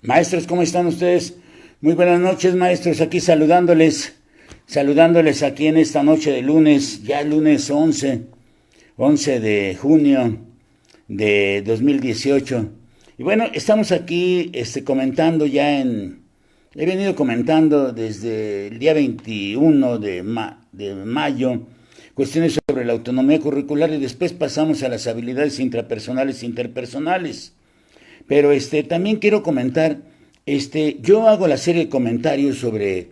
Maestros, ¿cómo están ustedes? Muy buenas noches, maestros, aquí saludándoles aquí en esta noche de lunes, ya lunes 11 de junio de 2018. Y bueno, estamos aquí comentando he venido comentando desde el día 21 de mayo, cuestiones sobre la autonomía curricular y después pasamos a las habilidades intrapersonales e interpersonales. Pero también quiero comentar, yo hago la serie de comentarios sobre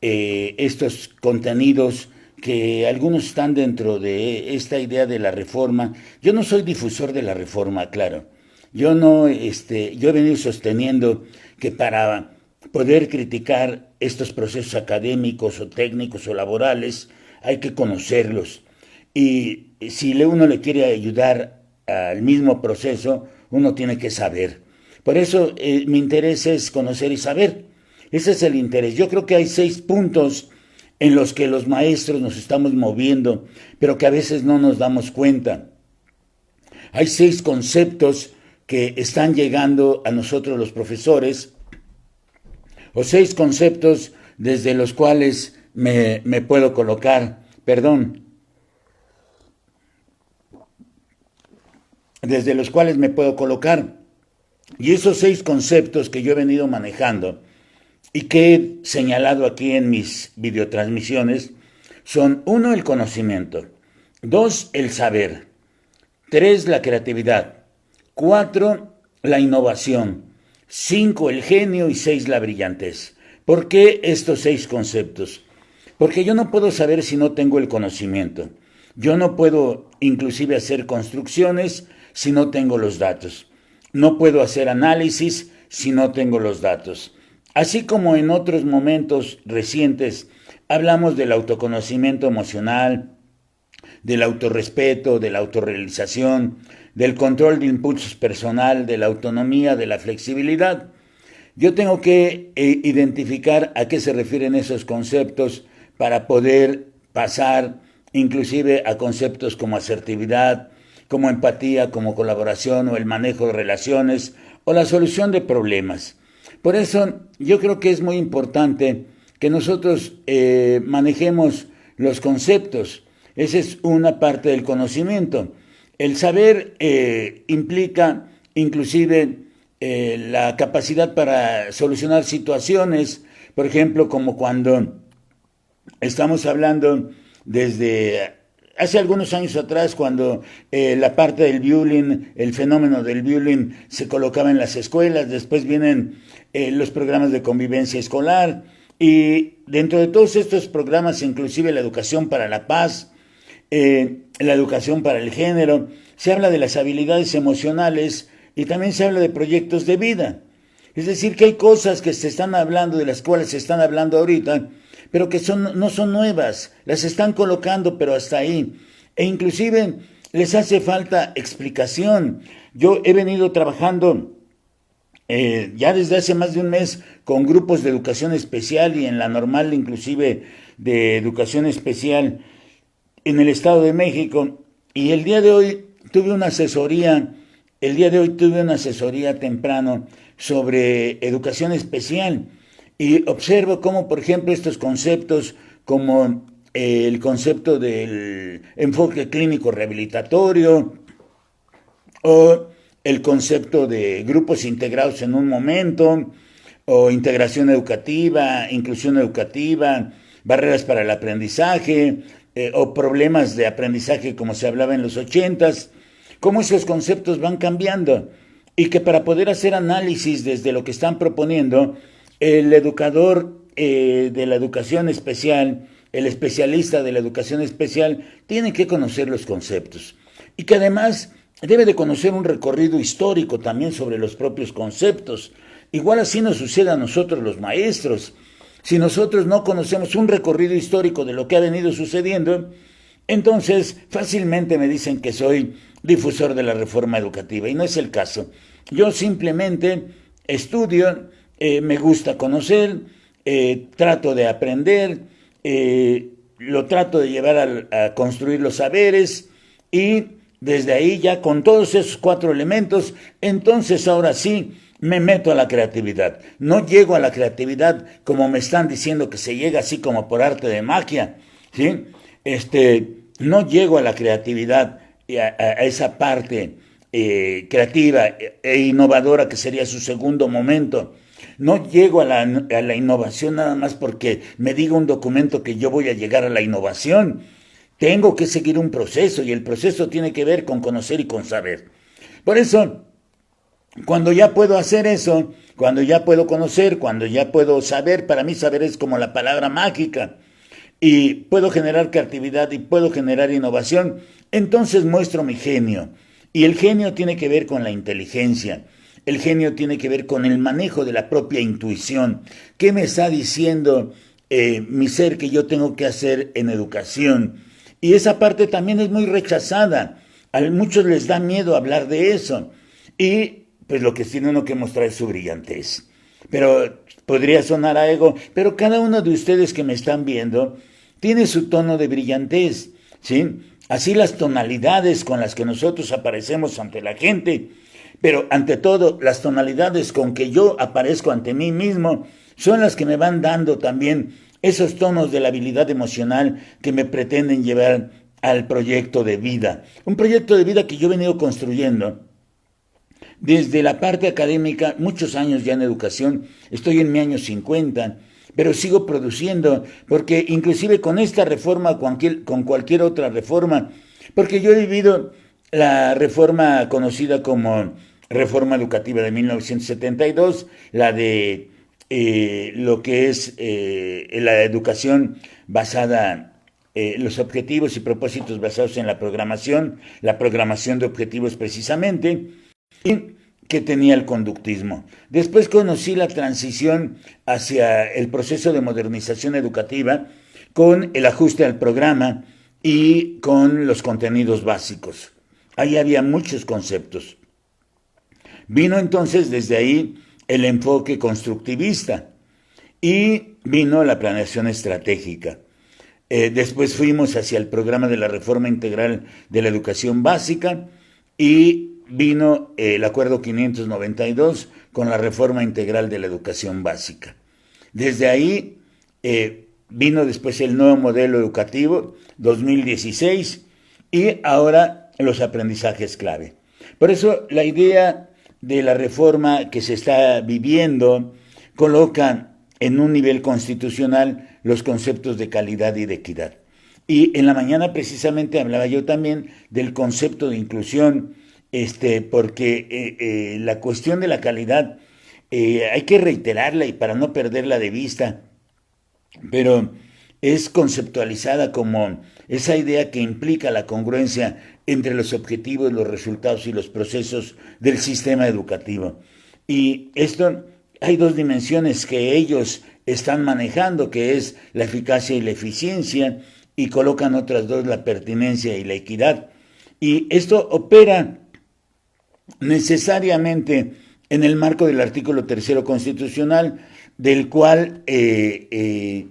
estos contenidos que algunos están dentro de esta idea de la reforma. Yo no soy difusor de la reforma, claro. Yo no, yo he venido sosteniendo que para poder criticar estos procesos académicos o técnicos o laborales hay que conocerlos. Y si uno le quiere ayudar al mismo proceso, uno tiene que saber. Por eso mi interés es conocer y saber. Ese es el interés. Yo creo que hay 6 puntos en los que los maestros nos estamos moviendo, pero que a veces no nos damos cuenta. Hay 6 conceptos que están llegando a nosotros los profesores, o 6 conceptos desde los cuales me puedo colocar, desde los cuales me puedo colocar. Y esos 6 conceptos que yo he venido manejando y que he señalado aquí en mis videotransmisiones son: 1, el conocimiento; 2, el saber; 3, la creatividad; 4, la innovación; 5, el genio; y 6, la brillantez. ¿Por qué estos 6 conceptos? Porque yo no puedo saber si no tengo el conocimiento. Yo no puedo inclusive hacer construcciones si no tengo los datos. No puedo hacer análisis si no tengo los datos. Así como en otros momentos recientes hablamos del autoconocimiento emocional, del autorrespeto, de la autorrealización, del control de impulsos personal, de la autonomía, de la flexibilidad. Yo tengo que identificar a qué se refieren esos conceptos para poder pasar inclusive a conceptos como asertividad, como empatía, como colaboración o el manejo de relaciones o la solución de problemas. Por eso yo creo que es muy importante que nosotros manejemos los conceptos. Esa es una parte del conocimiento. El saber implica inclusive la capacidad para solucionar situaciones, por ejemplo, como cuando estamos hablando desde hace algunos años atrás, cuando la parte del bullying, el fenómeno del bullying se colocaba en las escuelas, después vienen los programas de convivencia escolar, y dentro de todos estos programas, inclusive la educación para la paz, la educación para el género, se habla de las habilidades emocionales y también se habla de proyectos de vida. Es decir, que hay cosas que se están hablando, de las cuales se están hablando ahorita, pero que no son nuevas, las están colocando, pero hasta ahí. E inclusive les hace falta explicación. Yo he venido trabajando ya desde hace más de un mes con grupos de educación especial y en la normal inclusive de educación especial en el Estado de México, y el día de hoy tuve una asesoría temprano sobre educación especial. Y observo cómo, por ejemplo, estos conceptos como el concepto del enfoque clínico rehabilitatorio o el concepto de grupos integrados en un momento, o integración educativa, inclusión educativa, barreras para el aprendizaje, o problemas de aprendizaje como se hablaba en los 80s, cómo esos conceptos van cambiando y que para poder hacer análisis desde lo que están proponiendo, el educador de la educación especial, el especialista de la educación especial, tiene que conocer los conceptos y que además debe de conocer un recorrido histórico también sobre los propios conceptos. Igual así nos sucede a nosotros los maestros. Si nosotros no conocemos un recorrido histórico de lo que ha venido sucediendo, entonces fácilmente me dicen que soy difusor de la reforma educativa, y no es el caso. Yo simplemente estudio, me gusta conocer, trato de aprender, lo trato de llevar a construir los saberes, y desde ahí ya con todos esos 4 elementos, entonces ahora sí me meto a la creatividad. No llego a la creatividad como me están diciendo que se llega así como por arte de magia, ¿sí? No llego a la creatividad, a esa parte creativa e innovadora que sería su segundo momento. No llego a la innovación nada más porque me diga un documento que yo voy a llegar a la innovación. Tengo que seguir un proceso y el proceso tiene que ver con conocer y con saber. Por eso, cuando ya puedo hacer eso, cuando ya puedo conocer, cuando ya puedo saber, para mí saber es como la palabra mágica, y puedo generar creatividad y puedo generar innovación, entonces muestro mi genio. Y el genio tiene que ver con la inteligencia. El genio tiene que ver con el manejo de la propia intuición. ¿Qué me está diciendo mi ser que yo tengo que hacer en educación? Y esa parte también es muy rechazada. A muchos les da miedo hablar de eso. Y pues lo que tiene uno que mostrar es su brillantez. Pero podría sonar a ego, pero cada uno de ustedes que me están viendo tiene su tono de brillantez, ¿sí? Así las tonalidades con las que nosotros aparecemos ante la gente, pero ante todo las tonalidades con que yo aparezco ante mí mismo son las que me van dando también esos tonos de la habilidad emocional que me pretenden llevar al proyecto de vida. Un proyecto de vida que yo he venido construyendo desde la parte académica, muchos años ya en educación, estoy en mi año 50, pero sigo produciendo, porque inclusive con esta reforma, con cualquier otra reforma, porque yo he vivido la reforma conocida como Reforma Educativa de 1972, la de lo que es la educación basada los objetivos y propósitos basados en la programación de objetivos precisamente, y que tenía el conductismo. Después conocí la transición hacia el proceso de modernización educativa con el ajuste al programa y con los contenidos básicos. Ahí había muchos conceptos. Vino entonces desde ahí el enfoque constructivista y vino la planeación estratégica. Después fuimos hacia el programa de la reforma integral de la educación básica y vino el acuerdo 592 con la reforma integral de la educación básica. Desde ahí vino después el nuevo modelo educativo 2016 y ahora los aprendizajes clave. Por eso la idea de la reforma que se está viviendo coloca en un nivel constitucional los conceptos de calidad y de equidad. Y en la mañana precisamente hablaba yo también del concepto de inclusión, porque la cuestión de la calidad hay que reiterarla y para no perderla de vista, pero es conceptualizada como esa idea que implica la congruencia entre los objetivos, los resultados y los procesos del sistema educativo. Y esto hay dos dimensiones que ellos están manejando, que es la eficacia y la eficiencia, y colocan otras dos, la pertinencia y la equidad. Y esto opera necesariamente en el marco del artículo 3 constitucional, del cual el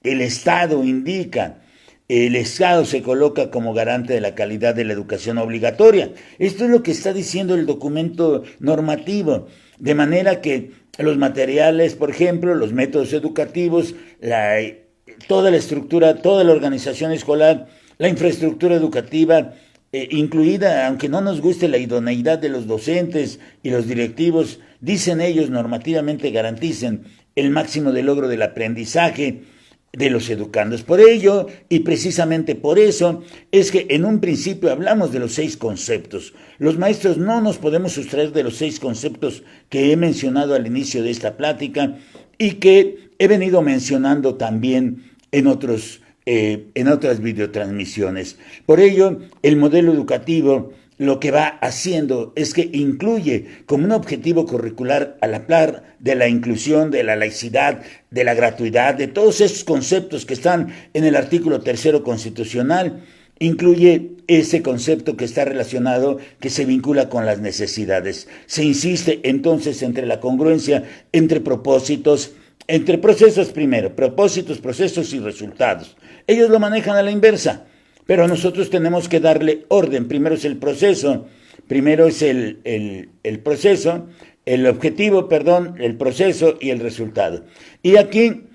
Estado indica, el Estado se coloca como garante de la calidad de la educación obligatoria. Esto es lo que está diciendo el documento normativo, de manera que los materiales, por ejemplo, los métodos educativos, toda la estructura, toda la organización escolar, la infraestructura educativa, incluida, aunque no nos guste la idoneidad de los docentes y los directivos, dicen ellos normativamente garanticen el máximo de logro del aprendizaje de los educandos. Por ello, y precisamente por eso, es que en un principio hablamos de los 6 conceptos. Los maestros no nos podemos sustraer de los 6 conceptos que he mencionado al inicio de esta plática y que he venido mencionando también en otras videotransmisiones. Por ello, el modelo educativo lo que va haciendo es que incluye como un objetivo curricular a la par de la inclusión, de la laicidad, de la gratuidad, de todos esos conceptos que están en el artículo 3 constitucional, incluye ese concepto que está relacionado, que se vincula con las necesidades. Se insiste entonces entre la congruencia entre propósitos, entre procesos primero, propósitos, procesos y resultados. Ellos lo manejan a la inversa, pero nosotros tenemos que darle orden. Primero es el proceso, primero es el proceso, el objetivo, perdón, el proceso y el resultado. Y aquí,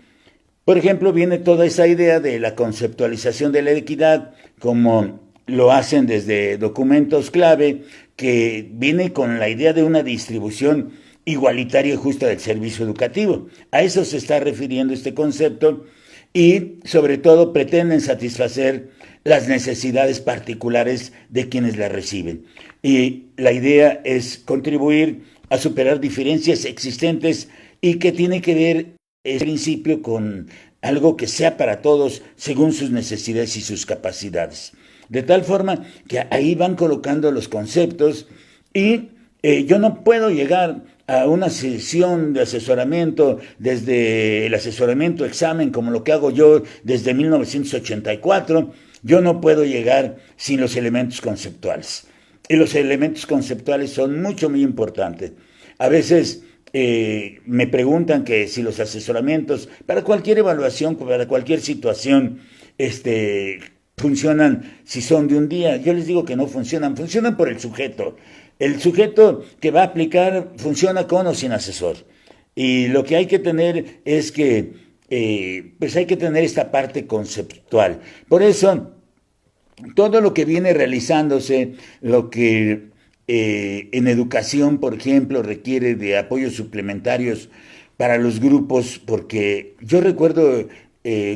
por ejemplo, viene toda esa idea de la conceptualización de la equidad, como lo hacen desde documentos clave, que viene con la idea de una distribución igualitaria y justa del servicio educativo. A eso se está refiriendo este concepto y, sobre todo, pretenden satisfacer las necesidades particulares de quienes la reciben. Y la idea es contribuir a superar diferencias existentes y que tiene que ver, en principio, con algo que sea para todos según sus necesidades y sus capacidades. De tal forma que ahí van colocando los conceptos y yo no puedo llegar a una sesión de asesoramiento desde el asesoramiento examen como lo que hago yo desde 1984, yo no puedo llegar sin los elementos conceptuales. Y los elementos conceptuales son muy importantes. A veces me preguntan que si los asesoramientos, para cualquier evaluación, para cualquier situación, funcionan si son de un día. Yo les digo que no funcionan, funcionan por el sujeto. El sujeto que va a aplicar funciona con o sin asesor. Y lo que hay que tener es que, pues hay que tener esta parte conceptual. Por eso, todo lo que viene realizándose, lo que en educación, por ejemplo, requiere de apoyos suplementarios para los grupos, porque yo recuerdo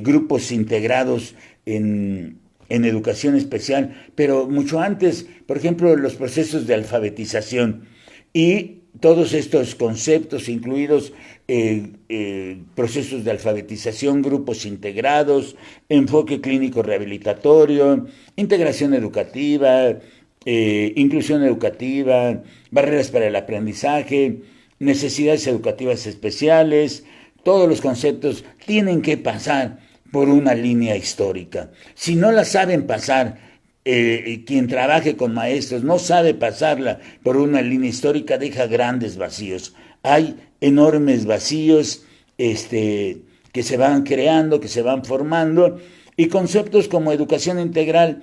grupos integrados en educación especial, pero mucho antes, por ejemplo, los procesos de alfabetización y todos estos conceptos, incluidos procesos de alfabetización, grupos integrados, enfoque clínico rehabilitatorio, integración educativa, inclusión educativa, barreras para el aprendizaje, necesidades educativas especiales, todos los conceptos tienen que pasar por una línea histórica. Si no la saben pasar, quien trabaje con maestros no sabe pasarla por una línea histórica, deja grandes vacíos. Hay enormes vacíos que se van creando, que se van formando, y conceptos como educación integral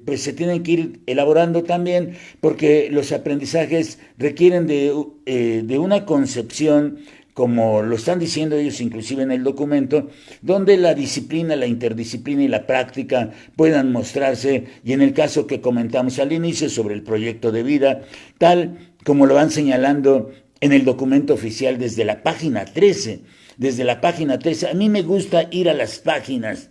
pues se tienen que ir elaborando también, porque los aprendizajes requieren de una concepción, como lo están diciendo ellos inclusive en el documento, donde la disciplina, la interdisciplina y la práctica puedan mostrarse, y en el caso que comentamos al inicio sobre el proyecto de vida, tal como lo van señalando en el documento oficial desde la página 13. Desde la página 13, a mí me gusta ir a las páginas,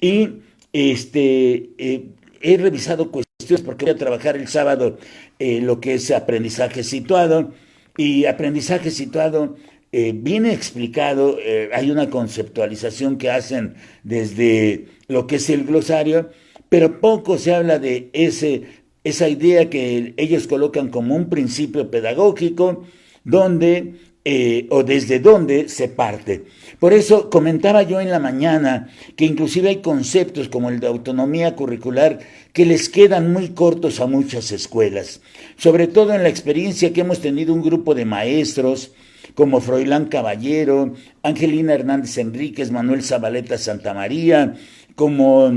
y he revisado cuestiones porque voy a trabajar el sábado lo que es aprendizaje situado, y aprendizaje situado viene explicado, hay una conceptualización que hacen desde lo que es el glosario, pero poco se habla de esa idea que ellos colocan como un principio pedagógico, donde o desde dónde se parte. Por eso comentaba yo en la mañana que inclusive hay conceptos como el de autonomía curricular que les quedan muy cortos a muchas escuelas, sobre todo en la experiencia que hemos tenido un grupo de maestros como Froilán Caballero, Angelina Hernández Enríquez, Manuel Zabaleta Santamaría, como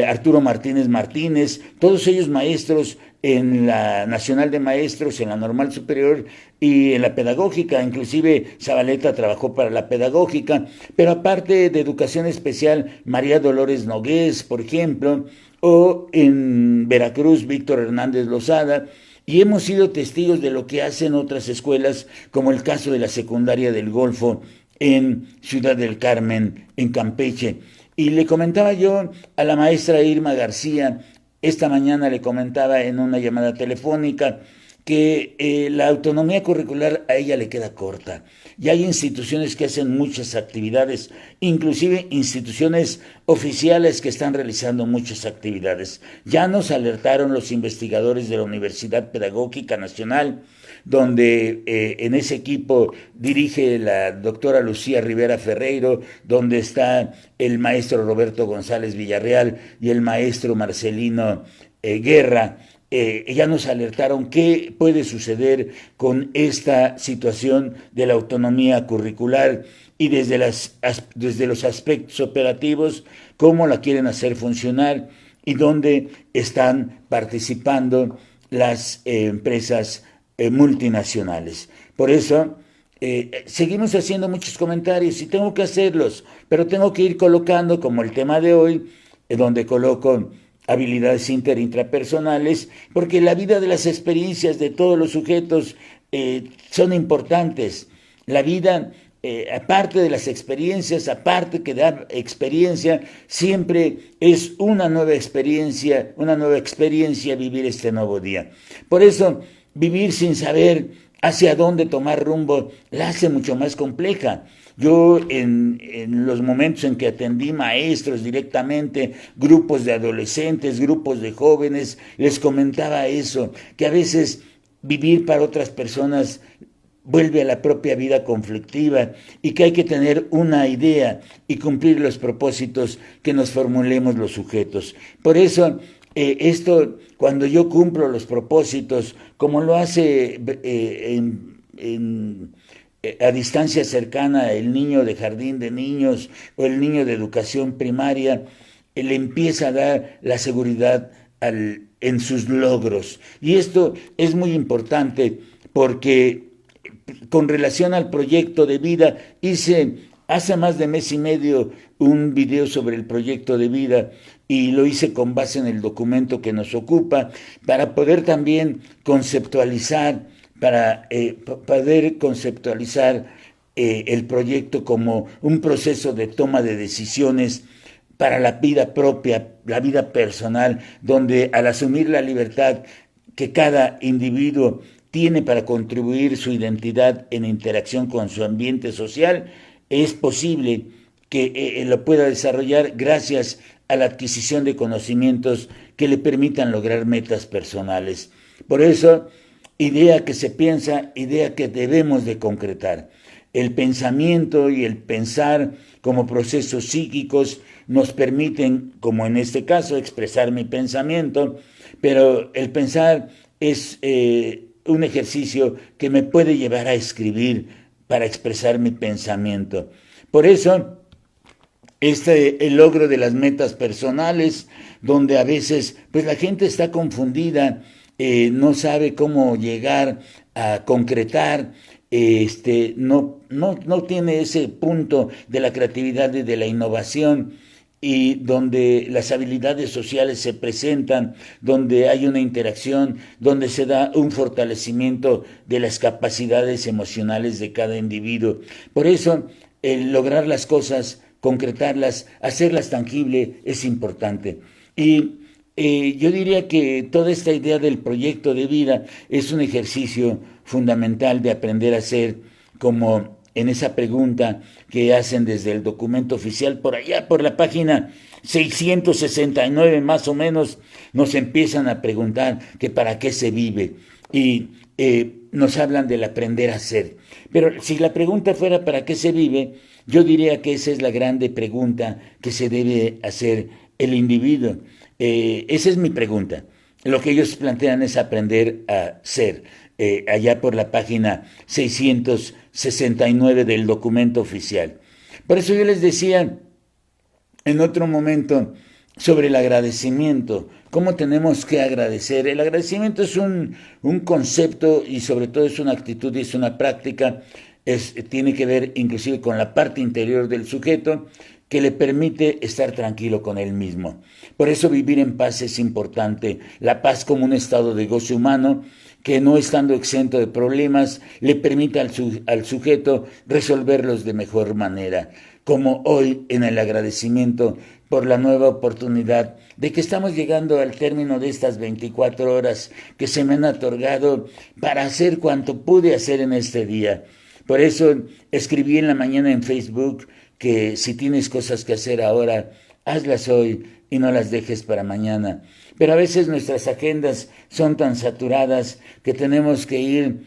Arturo Martínez Martínez, todos ellos maestros en la Nacional de Maestros, en la Normal Superior y en la Pedagógica. Inclusive Zabaleta trabajó para la Pedagógica, pero aparte de educación especial, María Dolores Nogués, por ejemplo, o en Veracruz, Víctor Hernández Lozada, y hemos sido testigos de lo que hacen otras escuelas, como el caso de la Secundaria del Golfo en Ciudad del Carmen, en Campeche. Y le comentaba yo a la maestra Irma García, esta mañana le comentaba en una llamada telefónica, que la autonomía curricular a ella le queda corta. Y hay instituciones que hacen muchas actividades, inclusive instituciones oficiales que están realizando muchas actividades. Ya nos alertaron los investigadores de la Universidad Pedagógica Nacional, donde en ese equipo dirige la doctora Lucía Rivera Ferreiro, donde está el maestro Roberto González Villarreal y el maestro Marcelino Guerra. Ya nos alertaron qué puede suceder con esta situación de la autonomía curricular y desde los aspectos operativos, cómo la quieren hacer funcionar y dónde están participando las empresas multinacionales. Por eso seguimos haciendo muchos comentarios y tengo que hacerlos, pero tengo que ir colocando, como el tema de hoy, donde coloco habilidades intrapersonales, porque la vida de las experiencias de todos los sujetos son importantes. La vida, aparte de las experiencias, aparte que dar experiencia, siempre es una nueva experiencia vivir este nuevo día. Por eso, vivir sin saber hacia dónde tomar rumbo la hace mucho más compleja. Yo en los momentos en que atendí maestros directamente, grupos de adolescentes, grupos de jóvenes, les comentaba eso, que a veces vivir para otras personas vuelve a la propia vida conflictiva y que hay que tener una idea y cumplir los propósitos que nos formulemos los sujetos. Por eso, esto, cuando yo cumplo los propósitos, como lo hace a distancia cercana el niño de jardín de niños o el niño de educación primaria, le empieza a dar la seguridad en sus logros. Y esto es muy importante porque con relación al proyecto de vida, hice hace más de mes y medio un video sobre el proyecto de vida y lo hice con base en el documento que nos ocupa para poder también conceptualizar, el proyecto como un proceso de toma de decisiones para la vida propia, la vida personal, donde al asumir la libertad que cada individuo tiene para contribuir su identidad en interacción con su ambiente social, es posible que lo pueda desarrollar gracias a la adquisición de conocimientos que le permitan lograr metas personales. Por eso, idea que se piensa, idea que debemos de concretar. El pensamiento y el pensar como procesos psíquicos nos permiten, como en este caso, expresar mi pensamiento, pero el pensar es un ejercicio que me puede llevar a escribir para expresar mi pensamiento. Por eso, el logro de las metas personales, donde a veces pues la gente está confundida, no sabe cómo llegar a concretar, no tiene ese punto de la creatividad y de la innovación, y donde las habilidades sociales se presentan, donde hay una interacción, donde se da un fortalecimiento de las capacidades emocionales de cada individuo. Por eso, el lograr las cosas, concretarlas, hacerlas tangible es importante. Y yo diría que toda esta idea del proyecto de vida es un ejercicio fundamental de aprender a hacer, como en esa pregunta que hacen desde el documento oficial, por allá, por la página 669 más o menos, nos empiezan a preguntar que para qué se vive y nos hablan del aprender a ser. Pero si la pregunta fuera para qué se vive, yo diría que esa es la grande pregunta que se debe hacer el individuo. Esa es mi pregunta. Lo que ellos plantean es aprender a ser. Allá por la página 669 del documento oficial. Por eso yo les decía en otro momento sobre el agradecimiento, cómo tenemos que agradecer. El agradecimiento es un concepto y sobre todo es una actitud y es una práctica, tiene que ver inclusive con la parte interior del sujeto que le permite estar tranquilo con él mismo. Por eso vivir en paz es importante, la paz como un estado de goce humano que no estando exento de problemas le permite al sujeto resolverlos de mejor manera, como hoy en el agradecimiento por la nueva oportunidad de que estamos llegando al término de estas 24 horas que se me han otorgado para hacer cuanto pude hacer en este día. Por eso escribí en la mañana en Facebook que si tienes cosas que hacer ahora, hazlas hoy y no las dejes para mañana. Pero a veces nuestras agendas son tan saturadas que tenemos que ir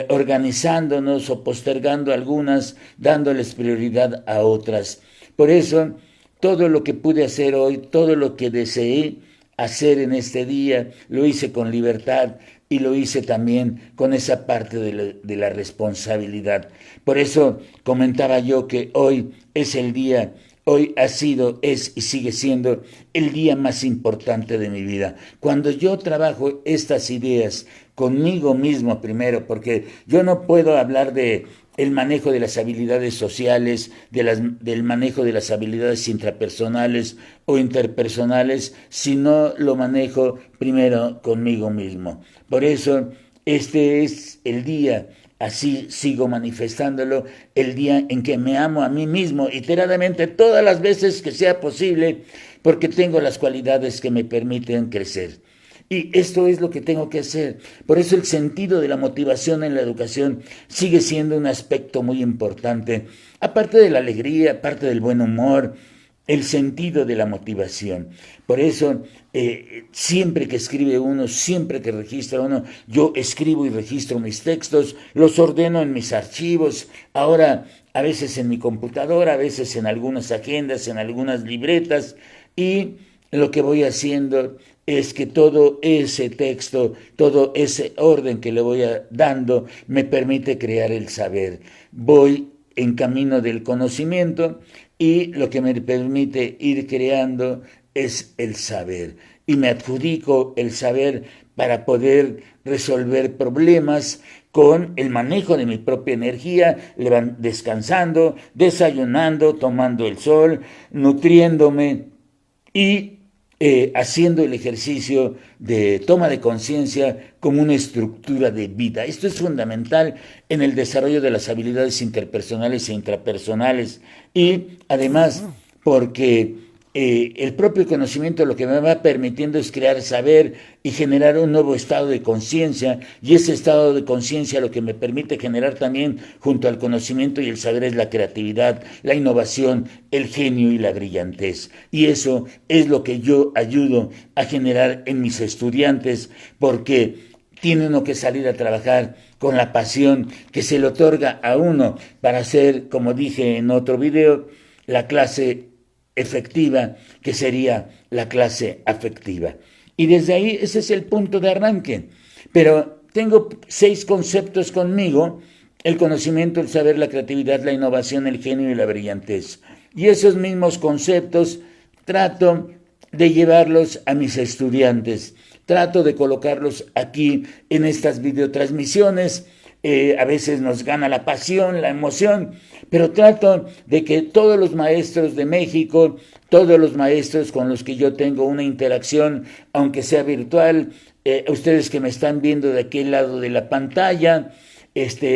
organizándonos o postergando algunas, dándoles prioridad a otras. Por eso, todo lo que pude hacer hoy, todo lo que deseé hacer en este día, lo hice con libertad y lo hice también con esa parte de la responsabilidad. Por eso comentaba yo que hoy es el día Hoy ha sido, es y sigue siendo el día más importante de mi vida. Cuando yo trabajo estas ideas conmigo mismo primero, porque yo no puedo hablar de el manejo de las habilidades sociales, del manejo de las habilidades intrapersonales o interpersonales, si no lo manejo primero conmigo mismo. Por eso, este es el día, así sigo manifestándolo, el día en que me amo a mí mismo iteradamente todas las veces que sea posible, porque tengo las cualidades que me permiten crecer. Y esto es lo que tengo que hacer. Por eso el sentido de la motivación en la educación sigue siendo un aspecto muy importante. Aparte de la alegría, aparte del buen humor, el sentido de la motivación. Por eso, siempre que escribe uno, siempre que registra uno, yo escribo y registro mis textos, los ordeno en mis archivos, ahora a veces en mi computadora, a veces en algunas agendas, en algunas libretas, y lo que voy haciendo es que todo ese texto, todo ese orden que le voy dando, me permite crear el saber. Voy en camino del conocimiento y lo que me permite ir creando es el saber. Y me adjudico el saber para poder resolver problemas con el manejo de mi propia energía, descansando, desayunando, tomando el sol, nutriéndome y haciendo el ejercicio de toma de conciencia como una estructura de vida. Esto es fundamental en el desarrollo de las habilidades interpersonales e intrapersonales y además porque el propio conocimiento lo que me va permitiendo es crear saber y generar un nuevo estado de conciencia, y ese estado de conciencia lo que me permite generar también junto al conocimiento y el saber es la creatividad, la innovación, el genio y la brillantez. Y eso es lo que yo ayudo a generar en mis estudiantes, porque tiene uno que salir a trabajar con la pasión que se le otorga a uno para hacer, como dije en otro video, la clase efectiva, que sería la clase afectiva. Y desde ahí ese es el punto de arranque. Pero tengo 6 conceptos conmigo: el conocimiento, el saber, la creatividad, la innovación, el genio y la brillantez. Y esos mismos conceptos trato de llevarlos a mis estudiantes, trato de colocarlos aquí en estas videotransmisiones. A veces nos gana la pasión, la emoción, pero trato de que todos los maestros de México, todos los maestros con los que yo tengo una interacción, aunque sea virtual, ustedes que me están viendo de aquel lado de la pantalla,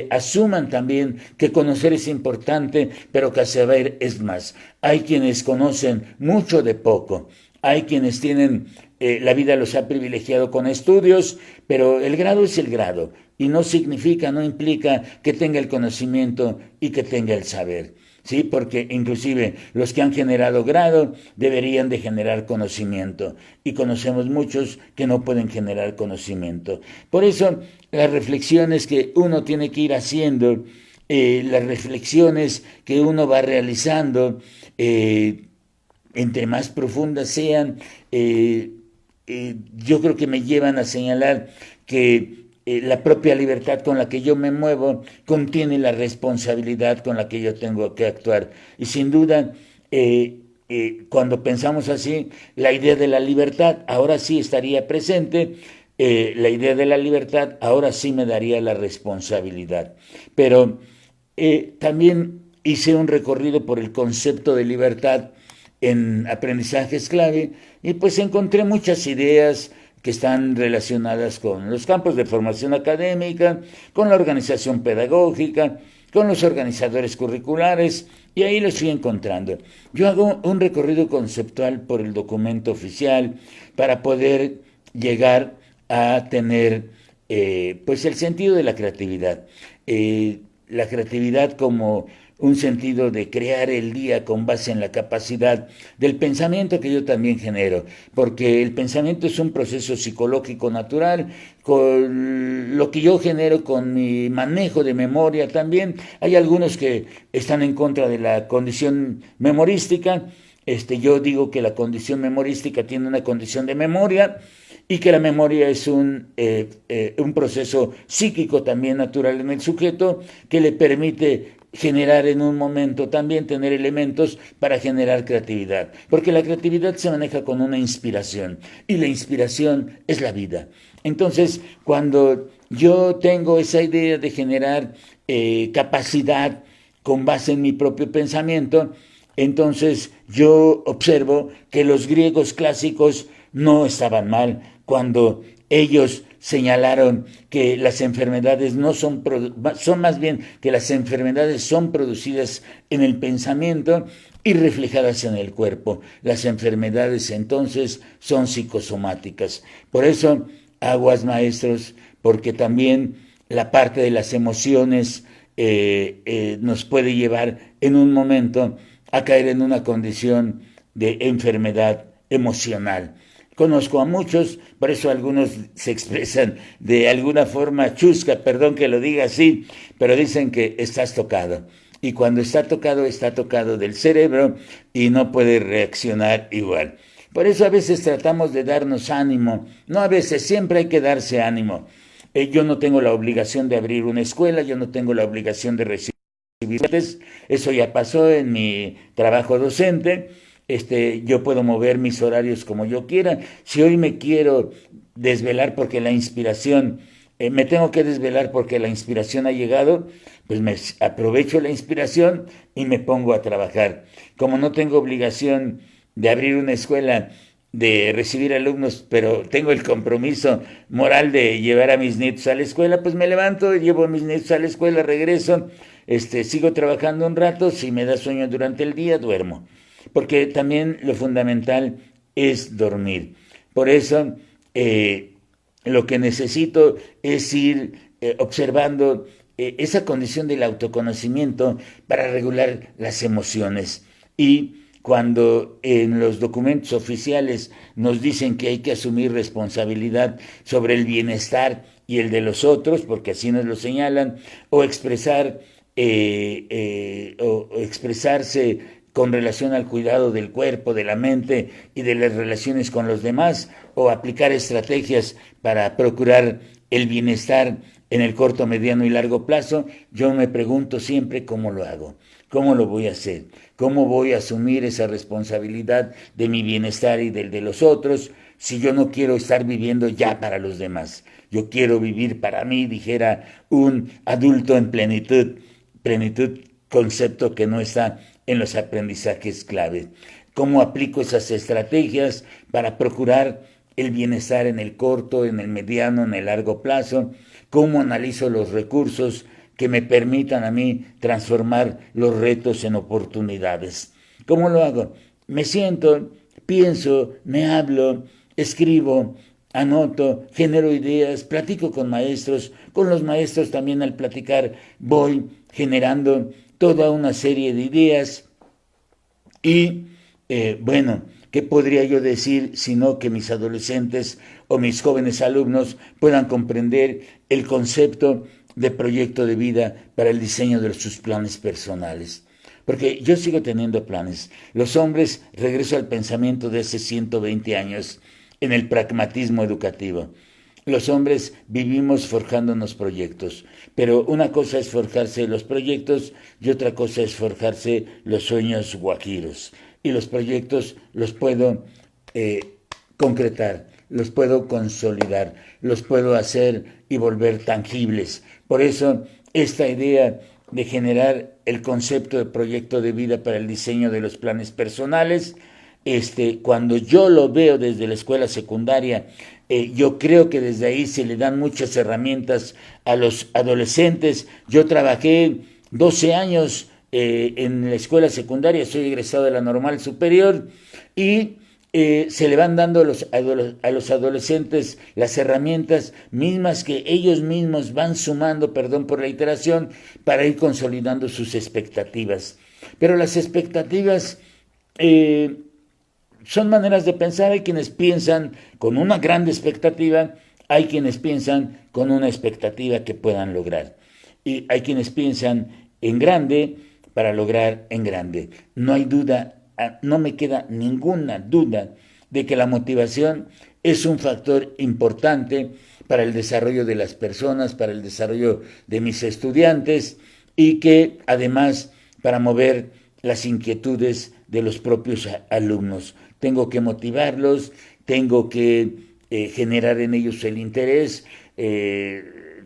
asuman también que conocer es importante, pero que saber es más. Hay quienes conocen mucho de poco, hay quienes tienen, la vida los ha privilegiado con estudios, pero el grado es el grado. Y no significa, no implica que tenga el conocimiento y que tenga el saber, ¿sí? Porque inclusive los que han generado grado deberían de generar conocimiento. Y conocemos muchos que no pueden generar conocimiento. Por eso, las reflexiones que uno tiene que ir haciendo, las reflexiones que uno va realizando, entre más profundas sean, yo creo que me llevan a señalar que la propia libertad con la que yo me muevo contiene la responsabilidad con la que yo tengo que actuar. Y sin duda, cuando pensamos así, la idea de la libertad ahora sí estaría presente, la idea de la libertad ahora sí me daría la responsabilidad. Pero también hice un recorrido por el concepto de libertad en aprendizajes clave y pues encontré muchas ideas que están relacionadas con los campos de formación académica, con la organización pedagógica, con los organizadores curriculares, y ahí los fui encontrando. Yo hago un recorrido conceptual por el documento oficial para poder llegar a tener pues el sentido de la creatividad. La creatividad como un sentido de crear el día con base en la capacidad del pensamiento que yo también genero, porque el pensamiento es un proceso psicológico natural, con lo que yo genero con mi manejo de memoria también. Hay algunos que están en contra de la condición memorística. Yo digo que la condición memorística tiene una condición de memoria, y que la memoria es un proceso psíquico también natural en el sujeto que le permite generar en un momento también tener elementos para generar creatividad, porque la creatividad se maneja con una inspiración y la inspiración es la vida. Entonces, cuando yo tengo esa idea de generar capacidad con base en mi propio pensamiento, entonces yo observo que los griegos clásicos no estaban mal cuando ellos señalaron que las enfermedades no son, son más bien que las enfermedades son producidas en el pensamiento y reflejadas en el cuerpo. Las enfermedades entonces son psicosomáticas. Por eso, aguas maestros, porque también la parte de las emociones nos puede llevar en un momento a caer en una condición de enfermedad emocional. Conozco a muchos, por eso algunos se expresan de alguna forma chusca, perdón que lo diga así, pero dicen que estás tocado. Y cuando está tocado del cerebro y no puede reaccionar igual. Por eso a veces tratamos de darnos ánimo, no a veces, siempre hay que darse ánimo. Yo no tengo la obligación de abrir una escuela, yo no tengo la obligación de recibir. Eso ya pasó en mi trabajo docente. Yo puedo mover mis horarios como yo quiera. Si hoy me quiero desvelar porque la inspiración, me tengo que desvelar porque la inspiración ha llegado, pues me aprovecho la inspiración y me pongo a trabajar. Como no tengo obligación de abrir una escuela, de recibir alumnos, pero tengo el compromiso moral de llevar a mis nietos a la escuela, pues me levanto, llevo a mis nietos a la escuela, regreso, sigo trabajando un rato, si me da sueño durante el día, duermo. Porque también lo fundamental es dormir. Por eso lo que necesito es ir observando esa condición del autoconocimiento para regular las emociones. Y cuando en los documentos oficiales nos dicen que hay que asumir responsabilidad sobre el bienestar y el de los otros, porque así nos lo señalan, o expresar o expresarse con relación al cuidado del cuerpo, de la mente y de las relaciones con los demás, o aplicar estrategias para procurar el bienestar en el corto, mediano y largo plazo, yo me pregunto siempre cómo lo hago, cómo lo voy a hacer, cómo voy a asumir esa responsabilidad de mi bienestar y del de los otros, si yo no quiero estar viviendo ya para los demás. Yo quiero vivir para mí, dijera un adulto en plenitud, concepto que no está en los aprendizajes clave. ¿Cómo aplico esas estrategias para procurar el bienestar en el corto, en el mediano, en el largo plazo? ¿Cómo analizo los recursos que me permitan a mí transformar los retos en oportunidades? ¿Cómo lo hago? Me siento, pienso, me hablo, escribo, anoto, genero ideas, platico con maestros. Con los maestros también al platicar voy generando toda una serie de ideas y, bueno, ¿qué podría yo decir sino que mis adolescentes o mis jóvenes alumnos puedan comprender el concepto de proyecto de vida para el diseño de sus planes personales? Porque yo sigo teniendo planes. Los hombres, regreso al pensamiento de hace 120 años, en el pragmatismo educativo. Los hombres vivimos forjándonos proyectos, pero una cosa es forjarse los proyectos y otra cosa es forjarse los sueños guajiros. Y los proyectos los puedo concretar, los puedo consolidar, los puedo hacer y volver tangibles. Por eso, esta idea de generar el concepto de proyecto de vida para el diseño de los planes personales, cuando yo lo veo desde la escuela secundaria, yo creo que desde ahí se le dan muchas herramientas a los adolescentes. Yo trabajé 12 años en la escuela secundaria, soy egresado de la Normal Superior y se le van dando a los adolescentes las herramientas mismas que ellos mismos van sumando, perdón por la iteración, para ir consolidando sus expectativas. Pero las expectativas son maneras de pensar. Hay quienes piensan con una gran expectativa, hay quienes piensan con una expectativa que puedan lograr. Y hay quienes piensan en grande para lograr en grande. No hay duda, no me queda ninguna duda de que la motivación es un factor importante para el desarrollo de las personas, para el desarrollo de mis estudiantes y que además para mover las inquietudes de los propios alumnos. Tengo que motivarlos, tengo que generar en ellos el interés.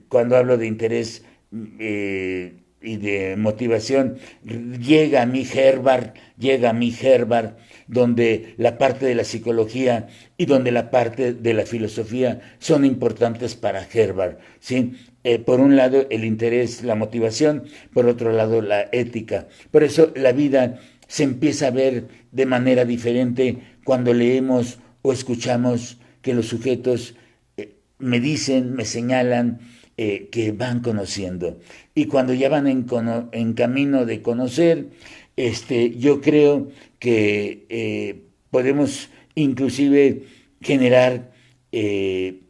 Cuando hablo de interés y de motivación, llega a mi Herbart, donde la parte de la psicología y donde la parte de la filosofía son importantes para Herbart, ¿sí? Por un lado el interés, la motivación, por otro lado la ética. Por eso la vida se empieza a ver de manera diferente cuando leemos o escuchamos que los sujetos me dicen, me señalan que van conociendo. Y cuando ya van en camino de conocer, yo creo que podemos inclusive generar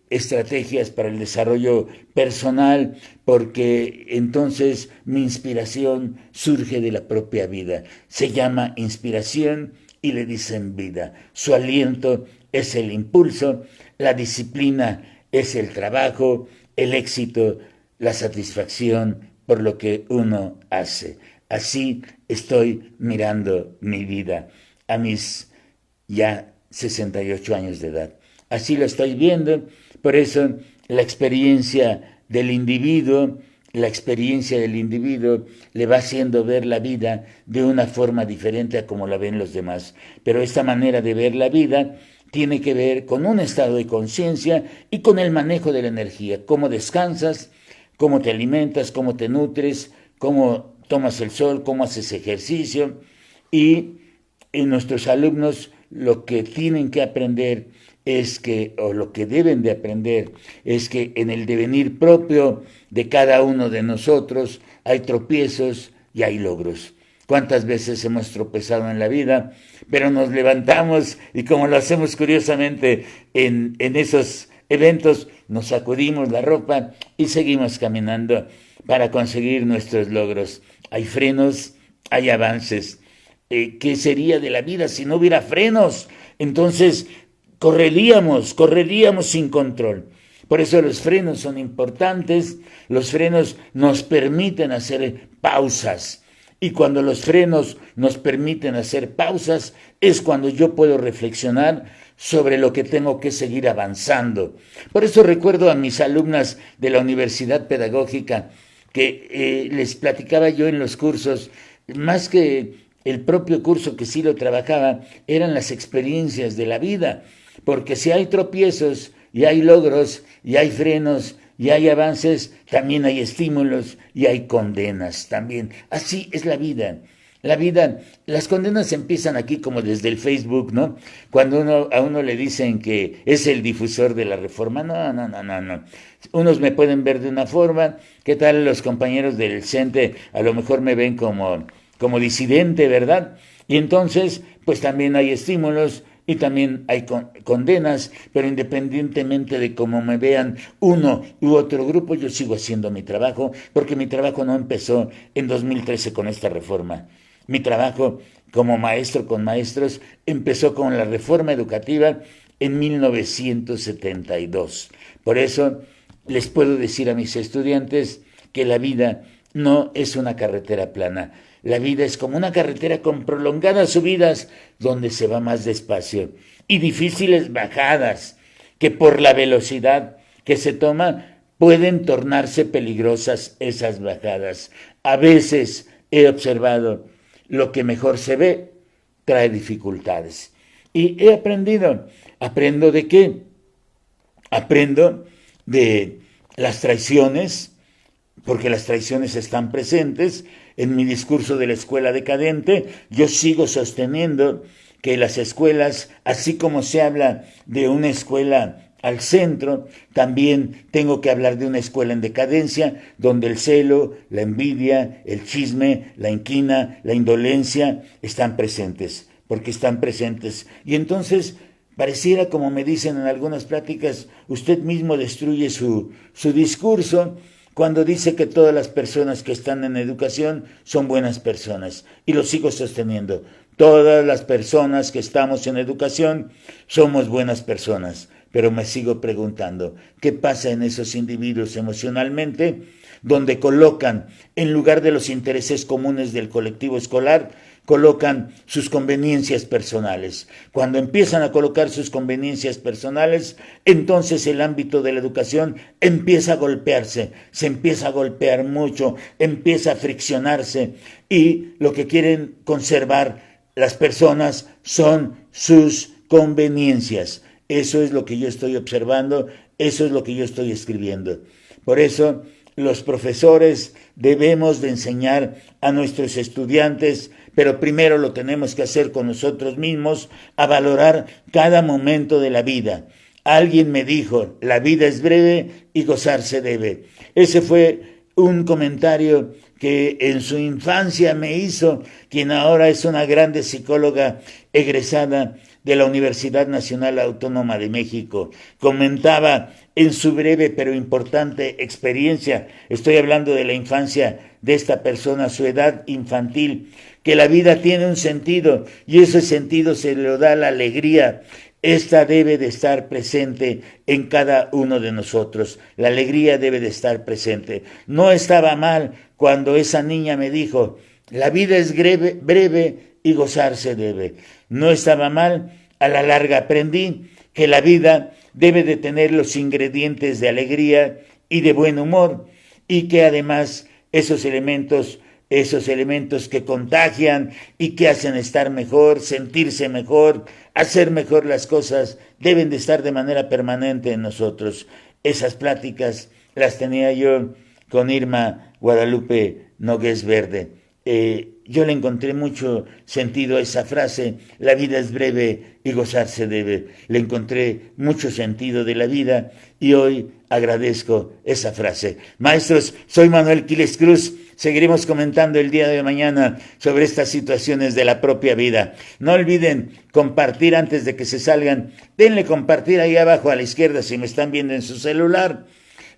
estrategias para el desarrollo personal, porque entonces mi inspiración surge de la propia vida. Se llama inspiración y le dicen vida. Su aliento es el impulso, la disciplina es el trabajo, el éxito, la satisfacción por lo que uno hace. Así estoy mirando mi vida a mis ya 68 años de edad. Así lo estoy viendo, por eso la experiencia del individuo le va haciendo ver la vida de una forma diferente a como la ven los demás. Pero esta manera de ver la vida tiene que ver con un estado de conciencia y con el manejo de la energía. Cómo descansas, cómo te alimentas, cómo te nutres, cómo tomas el sol, cómo haces ejercicio. Y en nuestros alumnos lo que tienen que aprender es que, o lo que deben de aprender, es que en el devenir propio de cada uno de nosotros hay tropiezos y hay logros. ¿Cuántas veces hemos tropezado en la vida? Pero nos levantamos y como lo hacemos curiosamente en esos eventos, nos sacudimos la ropa y seguimos caminando para conseguir nuestros logros. Hay frenos, hay avances. ¿Qué sería de la vida si no hubiera frenos? Entonces correríamos sin control. Por eso los frenos son importantes. Los frenos nos permiten hacer pausas. Y cuando los frenos nos permiten hacer pausas, es cuando yo puedo reflexionar sobre lo que tengo que seguir avanzando. Por eso recuerdo a mis alumnas de la Universidad Pedagógica que les platicaba yo en los cursos, más que el propio curso que sí lo trabajaba, eran las experiencias de la vida. Porque si hay tropiezos y hay logros y hay frenos y hay avances, también hay estímulos y hay condenas también. Así es la vida. La vida, las condenas empiezan aquí como desde el Facebook, ¿no? Cuando a uno le dicen que es el difusor de la reforma, no. Unos me pueden ver de una forma, ¿qué tal los compañeros del CENTE? A lo mejor me ven como disidente, ¿verdad? Y entonces, pues también hay estímulos y también hay condenas, pero independientemente de cómo me vean uno u otro grupo, yo sigo haciendo mi trabajo, porque mi trabajo no empezó en 2013 con esta reforma. Mi trabajo como maestro con maestros empezó con la reforma educativa en 1972. Por eso les puedo decir a mis estudiantes que la vida no es una carretera plana. La vida es como una carretera con prolongadas subidas donde se va más despacio y difíciles bajadas que por la velocidad que se toma pueden tornarse peligrosas esas bajadas. A veces he observado lo que mejor se ve trae dificultades. Y he aprendido. ¿Aprendo de qué? Aprendo de las traiciones, porque las traiciones están presentes. En mi discurso de la escuela decadente, yo sigo sosteniendo que las escuelas, así como se habla de una escuela al centro, también tengo que hablar de una escuela en decadencia, donde el celo, la envidia, el chisme, la inquina, la indolencia están presentes, porque están presentes. Y entonces pareciera, como me dicen en algunas pláticas, usted mismo destruye su discurso cuando dice que todas las personas que están en educación son buenas personas. Y lo sigo sosteniendo. Todas las personas que estamos en educación somos buenas personas. pero me sigo preguntando, ¿qué pasa en esos individuos emocionalmente, donde colocan, en lugar de los intereses comunes del colectivo escolar, colocan sus conveniencias personales? Cuando empiezan a colocar sus conveniencias personales, entonces el ámbito de la educación empieza a golpearse, se empieza a golpear mucho, empieza a friccionarse, y lo que quieren conservar las personas son sus conveniencias. Eso es lo que yo estoy observando, eso es lo que yo estoy escribiendo. Por eso los profesores debemos de enseñar a nuestros estudiantes, pero primero lo tenemos que hacer con nosotros mismos, a valorar cada momento de la vida. Alguien me dijo, la vida es breve y gozarse debe. Ese fue un comentario que en su infancia me hizo quien ahora es una grande psicóloga egresada de la Universidad Nacional Autónoma de México. Comentaba en su breve pero importante experiencia, estoy hablando de la infancia de esta persona, su edad infantil, que la vida tiene un sentido y ese sentido se le da la alegría. Esta debe de estar presente en cada uno de nosotros. La alegría debe de estar presente. No estaba mal cuando esa niña me dijo, la vida es breve y gozarse debe. No estaba mal, a la larga aprendí que la vida debe de tener los ingredientes de alegría y de buen humor, y que además esos elementos que contagian y que hacen estar mejor, sentirse mejor, hacer mejor las cosas, deben de estar de manera permanente en nosotros. Esas pláticas las tenía yo con Irma Guadalupe Nogués Verde. Yo le encontré mucho sentido a esa frase, la vida es breve y gozarse debe. Le encontré mucho sentido de la vida y hoy agradezco esa frase. Maestros, soy Manuel Quiles Cruz. Seguiremos comentando el día de mañana sobre estas situaciones de la propia vida. No olviden compartir antes de que se salgan. Denle compartir ahí abajo a la izquierda si me están viendo en su celular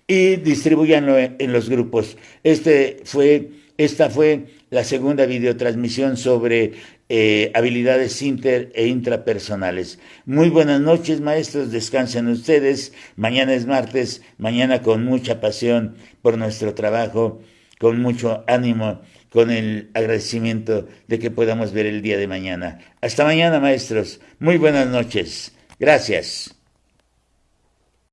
y distribúyanlo en los grupos. Esta fue la segunda videotransmisión sobre habilidades inter e intrapersonales. Muy buenas noches, maestros, descansen ustedes. Mañana es martes, mañana con mucha pasión por nuestro trabajo, con mucho ánimo, con el agradecimiento de que podamos ver el día de mañana. Hasta mañana, maestros. Muy buenas noches. Gracias.